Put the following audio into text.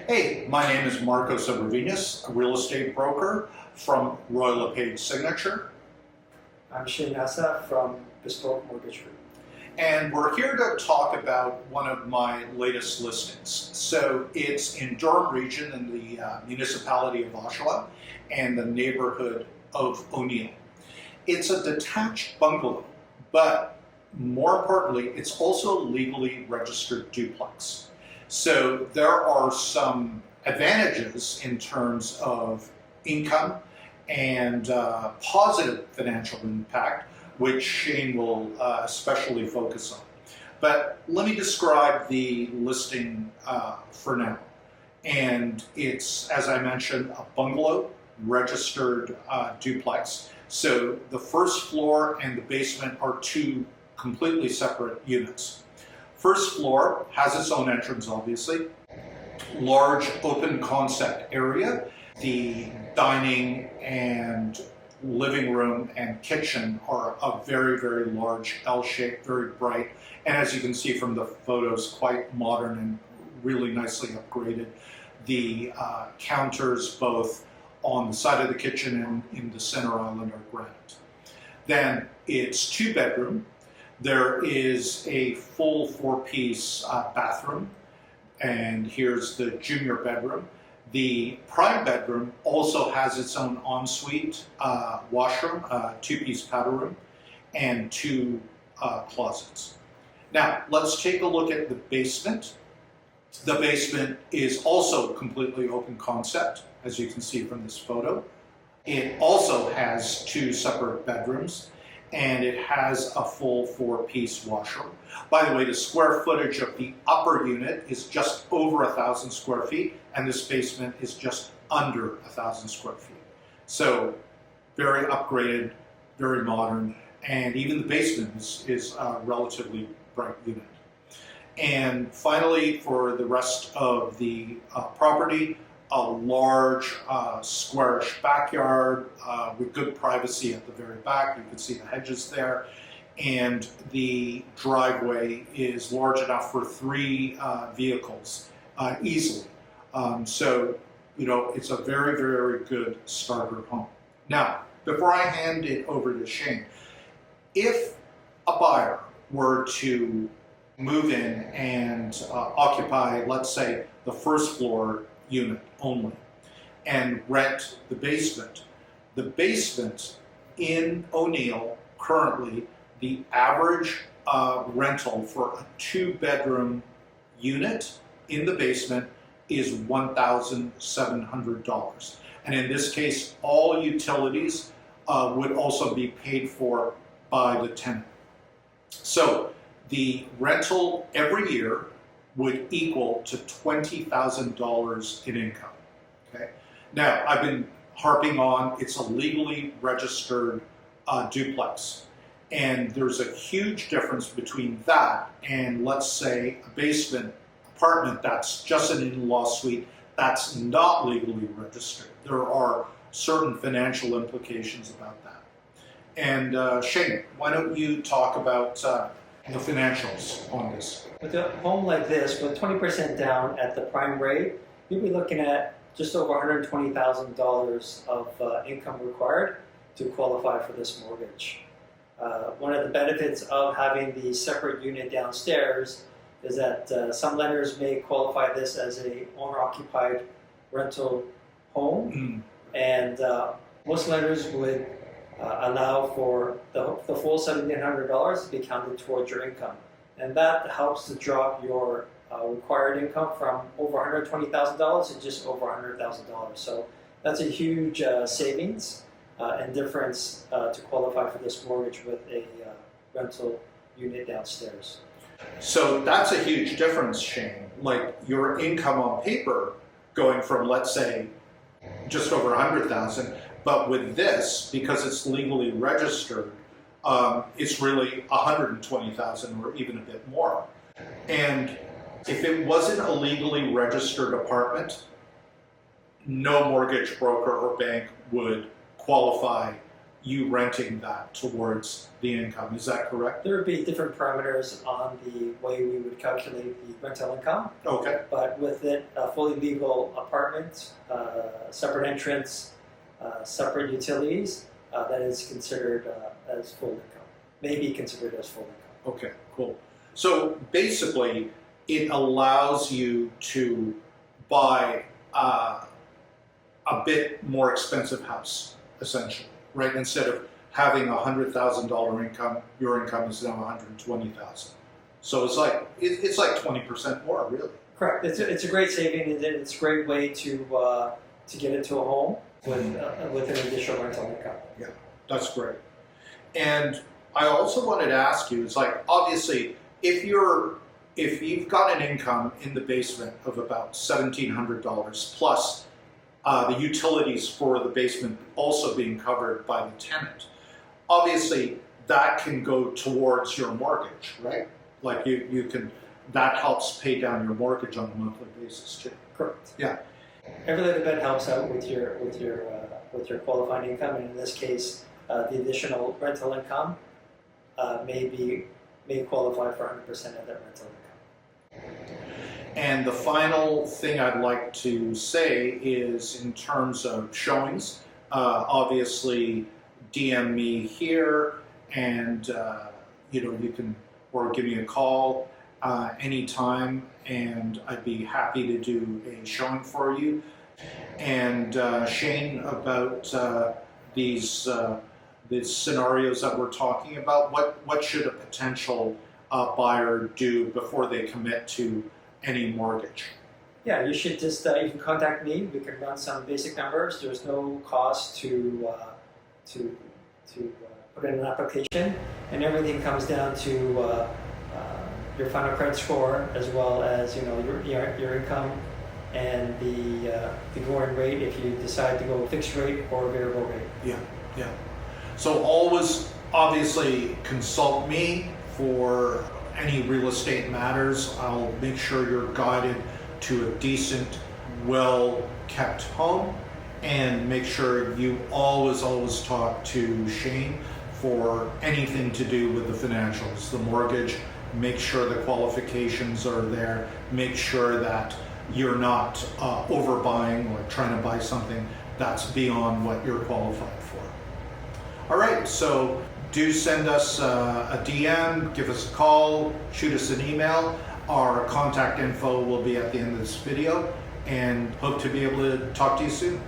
Hey, my name is Marco Sobravinas, a real estate broker from Royal LePage Signature. I'm Shane Asa from Bespoke Mortgage Group. And we're here to talk about one of my latest listings. So it's in Durham region in the municipality of Oshawa and the neighborhood of O'Neill. It's a detached bungalow, but more importantly, it's also a legally registered duplex. So there are some advantages in terms of income and positive financial impact, which Shane will especially focus on. But let me describe the listing for now. And it's, as I mentioned, a bungalow registered duplex. So the first floor and the basement are two completely separate units. First floor has its own entrance, obviously. Large open concept area. The dining and living room and kitchen are a very, very large L-shape, very bright. And as you can see from the photos, quite modern and really nicely upgraded. The counters, both on the side of the kitchen and in the center island, are granite. Then it's 2-bedroom. There is a full 4-piece bathroom, and here's the junior bedroom. The prime bedroom also has its own ensuite washroom, 2-piece powder room, and 2 closets. Now, let's take a look at the basement. The basement is also completely open concept, as you can see from this photo. It also has 2 separate bedrooms, and it has a full 4-piece washroom. By the way, the square footage of the upper unit is just over 1,000 square feet, and this basement is just under 1,000 square feet. So very upgraded, very modern, and even the basement is a relatively bright unit. And finally, for the rest of the property, a large squarish backyard with good privacy at the very back. You can see the hedges there. And the driveway is large enough for 3 vehicles easily. So, you know, it's a very, very good starter home. Now, before I hand it over to Shane, if a buyer were to move in and occupy, let's say, the first floor unit only and rent the basement in O'Neill currently, the average rental for a 2-bedroom unit in the basement is $1,700. And in this case, all utilities would also be paid for by the tenant. So the rental every year would equal to $20,000 in income. Okay. Now, I've been harping on it's a legally registered duplex. And there's a huge difference between that and, let's say, a basement apartment that's just an in-law suite that's not legally registered. There are certain financial implications about that. And Shane, why don't you talk about the financials on this? With a home like this, with 20% down at the prime rate, you'll be looking at just over $120,000 of income required to qualify for this mortgage. One of the benefits of having the separate unit downstairs is that some lenders may qualify this as a owner-occupied rental home, and most lenders would allow for the full $1,700 to be counted towards your income, and that helps to drop your required income from over $120,000 to just over $100,000. So that's a huge savings and difference to qualify for this mortgage with a rental unit downstairs. So that's a huge difference, Shane. Like your income on paper going from, let's say, just over $100,000, but with this, because it's legally registered, it's really $120,000 or even a bit more. And if it wasn't a legally registered apartment, no mortgage broker or bank would qualify you renting that towards the income. Is that correct? There would be different parameters on the way we would calculate the rental income, Okay. but with it a fully legal apartment, separate entrance, separate utilities, that is considered as full income. May be considered as full income. Okay, cool. So basically, it allows you to buy a bit more expensive house, essentially, right? Instead of having $100,000 income, your income is now $120,000. So it's like 20% more, really. Correct. It's a great saving, and it's a great way to get into a home with an additional rental income. Yeah, that's great. And I also wanted to ask you, it's like, obviously, if you've got an income in the basement of about $1,700 plus the utilities for the basement also being covered by the tenant, obviously that can go towards your mortgage, right? Like you can, that helps pay down your mortgage on a monthly basis too. Correct. Yeah. Every little bit helps out with your qualifying income, and in this case, the additional rental income may qualify for 100% of that rental income. And the final thing I'd like to say is in terms of showings, obviously DM me here, and you can or give me a call anytime, and I'd be happy to do a showing for you. And Shane, about these scenarios that we're talking about, what should a potential buyer do before they commit to any mortgage? Yeah, you should just you can contact me. We can run some basic numbers. There's no cost to put in an application, and everything comes down to your final credit score, as well as your income and the going rate if you decide to go fixed rate or variable rate. Yeah, yeah. So always, obviously, consult me for any real estate matters. I'll make sure you're guided to a decent, well-kept home, and make sure you always talk to Shane for anything to do with the financials, the mortgage. Make sure the qualifications are there. Make sure that you're not overbuying or trying to buy something that's beyond what you're qualified for. All right, so do send us a DM, give us a call, shoot us an email. Our contact info will be at the end of this video, and hope to be able to talk to you soon.